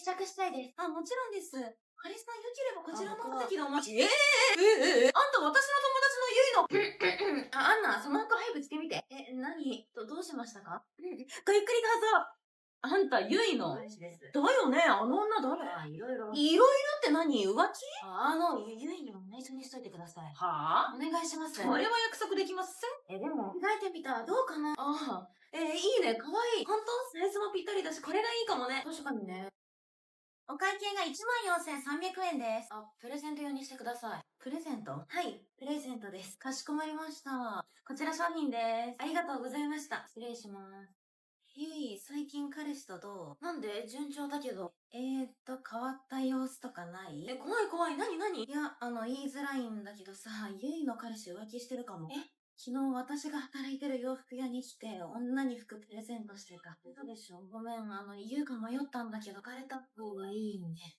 着したいです。あ、もちろんです。ハリさん、良ければこちらのあ席でお待ち。あんた私の友達のゆいの。アンナ、その服早く着てみて。どうしましたか？ごゆっくりどうぞ。あんた、ゆいの。私です。だよね、あの女誰？いろいろ。いろいろって何？浮気？ゆいにも内緒にしといてください。はお願いします。それは約束できません。でも、着替えてみたらどうかな？いいね、かわいい。本当？サイズもぴったりだし、これがいいかもね。確かにね。お会計が14,300円です。プレゼント用にしてください。プレゼント？はい、プレゼントです。かしこまりました。こちら商品です。ありがとうございました。失礼します。ゆい、最近彼氏とどう？なんで？順調だけど。変わった様子とかない？怖い怖い。何？いや、言いづらいんだけどさ、ゆいの彼氏浮気してるかも。え？昨日私が働いてる洋服屋に来て、女に服プレゼントしてた。嘘でしょ？ごめん、言うか迷ったんだけど、別れた方がいいね。